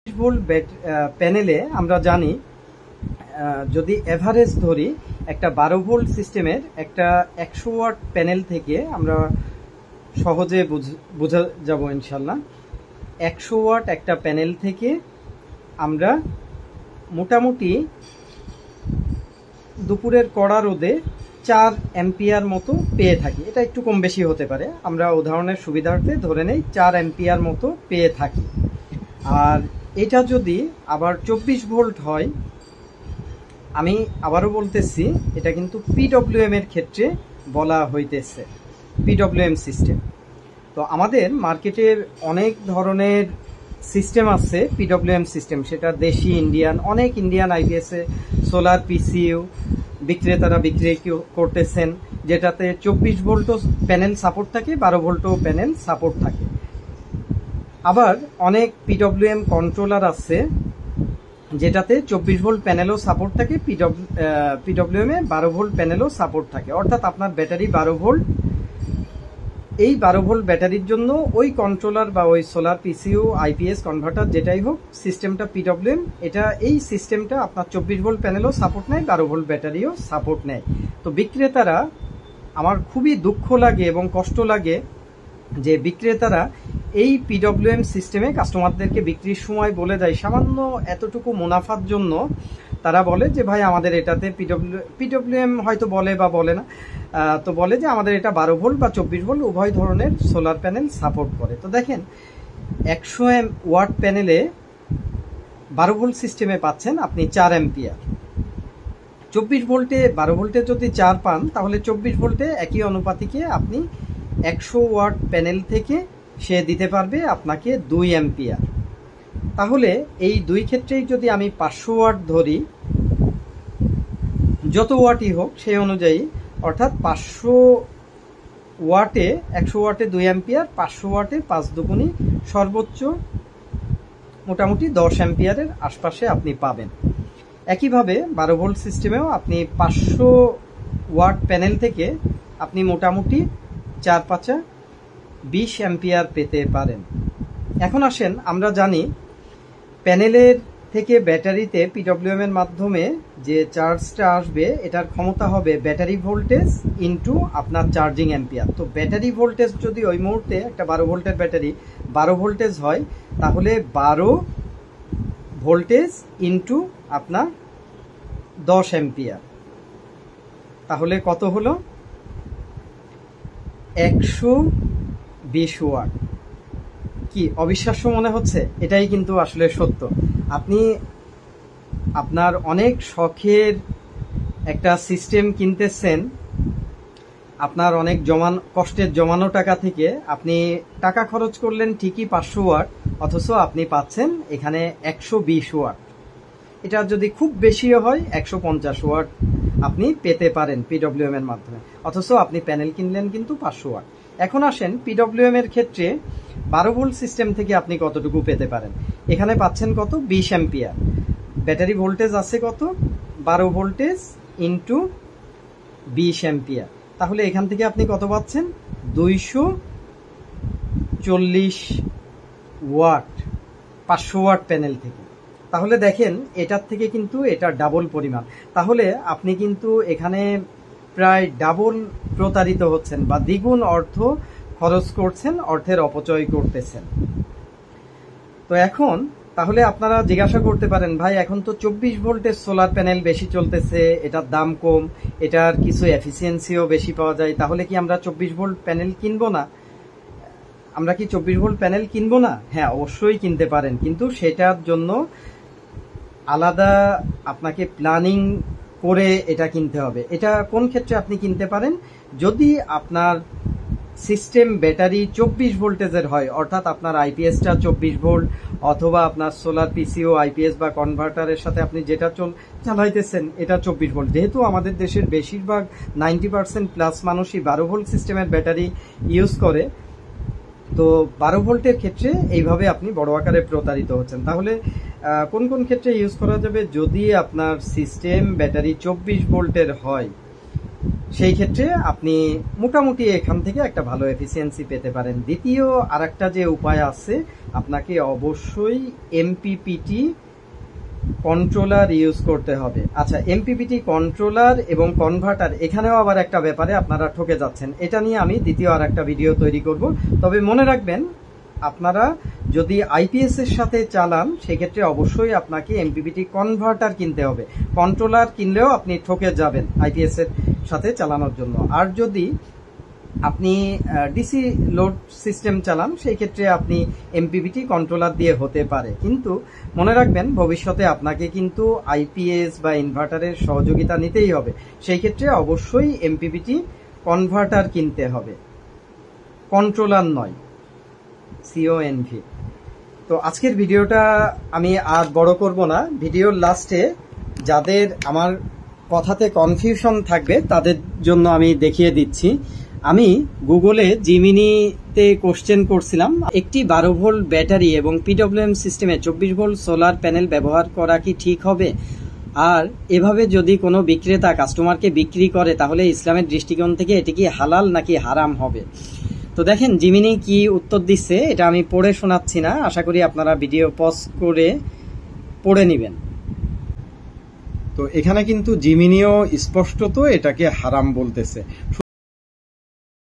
Volt প্যানেলে আমরা জানি যদি এভারেজ ধরি একটা 12 ভোল্ট সিস্টেমের একটা 100 ওয়াট প্যানেল থেকে আমরা সহজে বোঝা যাব ইনশাল্লাহ। 100 ওয়াট একটা প্যানেল থেকে আমরা মোটামুটি দুপুরের কড়া রোদে 4 অ্যাম্পিয়ার মতো পেয়ে থাকি। এটা একটু কম বেশি হতে পারে, আমরা উদাহরণের সুবিধার্থে ধরে নেই 4 অ্যাম্পিয়ার মতো পেয়ে থাকি। আর এটা যদি আবার 24 ভোল্ট হয়, আমি আবারও বলতেছি এটা কিন্তু পিডব্লিউএম এর ক্ষেত্রে বলা হইতেছে, পিডব্লিউএম সিস্টেম। তো আমাদের মার্কেটের অনেক ধরনের সিস্টেম আছে পিডব্লিউএম সিস্টেম, সেটা দেশি ইন্ডিয়ান, অনেক ইন্ডিয়ান আইপিএস এ সোলার পিসিইউ বিক্রেতারা বিক্রি করতেছেন, যেটাতে 24 ভোল্টও প্যানেল সাপোর্ট থাকে, 12 ভোল্টও প্যানেল সাপোর্ট থাকে। আবার অনেক পিডব্লিউএম কন্ট্রোলার আছে যেটাতে 24 ভোল্ট প্যানেলও সাপোর্ট থাকে, পিডব্লিউএম এ 12 ভোল্ট প্যানেলও সাপোর্ট থাকে। অর্থাৎ আপনার ব্যাটারি 12 ভোল্ট, এই 12 ভোল্ট ব্যাটারির জন্য ওই কন্ট্রোলার বা ওই সোলার পিসিইউ আইপিএস কনভার্টার যেটাই হোক, সিস্টেমটা পিডব্লিউএম, এটা এই সিস্টেমটা আপনার 24 ভোল্ট প্যানেলও সাপোর্ট নেয়, 12 ভোল্ট ব্যাটারিও সাপোর্ট নেয়। তো বিক্রেতারা, আমার খুবই দুঃখ লাগে এবং কষ্ট লাগে যে বিক্রেতারা এই পিডব্লিউএম সিস্টেমে কাস্টমারদেরকে বিক্রির সময় বলে দেয়, সামান্য এতটুকু মুনাফার জন্য তারা বলে যে ভাই আমাদের এটাতে পিডব্লিউএম হয়তো বলে বা বলে না, তো বলে যে আমাদের এটা 12 ভোল্ট বা 24 ভোল্ট উভয় ধরনের সোলার প্যানেল সাপোর্ট করে। তো দেখেন 100 ওয়াট প্যানেলে 12 ভোল্ট সিস্টেমে পাচ্ছেন আপনি 4 অ্যাম্পিয়ার। 24 ভোল্টে 12 ভোল্টে যদি 4 পান, তাহলে 24 ভোল্টে একই অনুপাতিকে আপনি 100 ওয়াট প্যানেল থেকে সে দিতে পারবে আপনাকে 2 অ্যাম্পিয়ার। তাহলে এই দুই ক্ষেত্রেই যদি আমি 500 ওয়াট ধরি, যত ওয়াটই হোক সেই অনুযায়ী, অর্থাৎ 500 ওয়াটে 100 ওয়াটে 2 অ্যাম্পিয়ার, 500 ওয়াটে 5 দুগুণী সর্বোচ্চ মোটামুটি 10 অ্যাম্পিয়ারের আশপাশে আপনি পাবেন। একইভাবে 12 ভোল্ট সিস্টেমেও আপনি 500 ওয়াট প্যানেল থেকে আপনি মোটামুটি 4-5 20 অ্যাম্পিয়ার পেতে পারেন। এখন আসেন, আমরা জানি প্যানেলের থেকে ব্যাটারিতে পিডব্লিউএম এর মাধ্যমে যে চার্জটা আসবে, এটার ক্ষমতা হবে ব্যাটারি ভোল্টেজ ইন্টু আপনার চার্জিং অ্যাম্পিয়ার। তো ব্যাটারি ভোল্টেজ যদি ওই মুহূর্তে একটা 12 ভোল্টের ব্যাটারি 12 ভোল্টেজ হয়, তাহলে 12 ভোল্টেজ ইন্টু আপনার 10 অ্যাম্পিয়ার, তাহলে কত হলো? 120 ওয়াট। কি অবিশ্বাস্য মনে হচ্ছে? এটাই কিন্তু আসলে সত্য। আপনি আপনার অনেক শখের একটা সিস্টেম কিনতেছেন, আপনার অনেক কষ্টের জমানো টাকা থেকে আপনি টাকা খরচ করলেন ঠিকই 500 ওয়াট, অথচ আপনি পাচ্ছেন এখানে 120 ওয়াট। এটা যদি খুব বেশিও হয় 150 ওয়াট আপনি পেতে পারেন পিডব্লিউএম এর মাধ্যমে, অথচ আপনি প্যানেল কিনলেন কিন্তু 500 ওয়াট। এখন আসেন পিডব্লিউএম এর ক্ষেত্রে 12 ভোল্ট সিস্টেম থেকে আপনি কতটুকু পেতে পারেন। এখানে পাচ্ছেন কত? 20 অ্যাম্পিয়ার। ব্যাটারি ভোল্টেজ আছে কত? 12 ভোল্টেজ ইন্টু 20 অ্যাম্পিয়ার। তাহলে এখান থেকে আপনি কত পাচ্ছেন? 240 ওয়াট 500 ওয়াট প্যানেল থেকে। তাহলে দেখেন এটার থেকে কিন্তু এটা ডাবল পরিমাণ। তাহলে আপনি কিন্তু এখানে প্রায় ডাবল প্রতারিত হচ্ছেন বা দ্বিগুণ অর্থ খরচ করছেন, অর্থের অপচয় করতেছেন। তো এখন তাহলে আপনারা জিজ্ঞাসা করতে পারেন, ভাই এখন তো 24 ভোল্টের সোলার প্যানেল বেশি চলতেছে, এটার দাম কম, এটার কিছু এফিসিয়েন্সিও বেশি পাওয়া যায়, তাহলে কি আমরা 24 ভোল্ট প্যানেল কিনবো না? আমরা কি 24 ভোল্ট প্যানেল কিনবো না? হ্যাঁ, অবশ্যই কিনতে পারেন, কিন্তু সেটার জন্য আলাদা আপনাকে প্ল্যানিং করে এটা কিনতে হবে। এটা কোন ক্ষেত্রে আপনি কিনতে পারেন? যদি আপনার সিস্টেম ব্যাটারি 24 ভোল্টেজের হয়, অর্থাৎ আপনার আইপিএসটা 24 ভোল্ট, অথবা আপনার সোলার পিসিও আইপিএস বা কনভার্টারের সাথে আপনি যেটা চালাইতেছেন এটা 24 ভোল্ট। যেহেতু আমাদের দেশের বেশিরভাগ 90% প্লাস মানুষই 12 ভোল্ট সিস্টেমের ব্যাটারি ইউজ করে, তো 12 ভোল্টের ক্ষেত্রে এইভাবে আপনি বড় আকারে প্রতারিত হচ্ছেন। তাহলে কোন কোন ক্ষেত্রে ইউজ করা যাবে? যদি আপনার সিস্টেম ব্যাটারি 24 ভোল্টের হয়, সেই ক্ষেত্রে আপনি মোটামুটি এখান থেকে একটা ভালো এফিসিয়েন্সি পেতে পারেন। দ্বিতীয় আরেকটা যে উপায় আছে, আপনাকে অবশ্যই এমপিপিটি কন্ট্রোলার ইউজ করতে হবে। আচ্ছা, এমপিপিটি কন্ট্রোলার এবং কনভার্টার, এখানেও আবার একটা ব্যাপারে আপনারা ঠকে যাচ্ছেন। এটা নিয়ে আমি দ্বিতীয় আর একটা ভিডিও তৈরি করব। তবে মনে রাখবেন, আপনারা যদি আইপিএস এর সাথে চালান সেক্ষেত্রে অবশ্যই আপনাকে এমপিপিটি কনভার্টার কিনতে হবে। কন্ট্রোলার কিনলেও আপনি ঠকে যাবেন আইপিএস এর সাথে চালানোর জন্য। আর যদি আপনি ডিসি লোড সিস্টেম চালান সেই ক্ষেত্রে আপনি এমপিপিটি কন্ট্রোলার দিয়ে হতে পারে। কিন্তু মনে রাখবেন, ভবিষ্যতে আপনাকে কিন্তু আইপিএস বা ইনভার্টারের সহযোগিতা নিতেই হবে। সেই ক্ষেত্রে অবশ্যই এমপিপিটি কনভার্টার কিনতে হবে, কন্ট্রোলার নয়, CONV। তো আজকের ভিডিওটা আমি আর বড় করব না। ভিডিওর লাস্টে যাদের আমার কথাতে কনফিউশন থাকবে তাদের জন্য আমি দেখিয়ে দিচ্ছি। আমি গুগলে জিমিনিতে কোশ্চেন করছিলাম, একটি 12 ভোল্ট ব্যাটারি এবং পিডব্লিউএম সিস্টেমে 24 ভোল্ট সোলার প্যানেল ব্যবহার করা কি ঠিক হবে? আর এভাবে যদি কোনো বিক্রেতা কাস্টমারকে বিক্রি করে তাহলে ইসলামের দৃষ্টিকোণ থেকে এটি কি হালাল নাকি হারাম হবে? তো দেখেন জিমিনি কি উত্তর দিচ্ছে, এটা আমি পড়ে শোনাচ্ছি না, আশা করি আপনারা ভিডিও পজ করে পড়ে নেবেন। তো এখানে কিন্তু জিমিনিও স্পষ্টত এটাকে হারাম বলতেছে।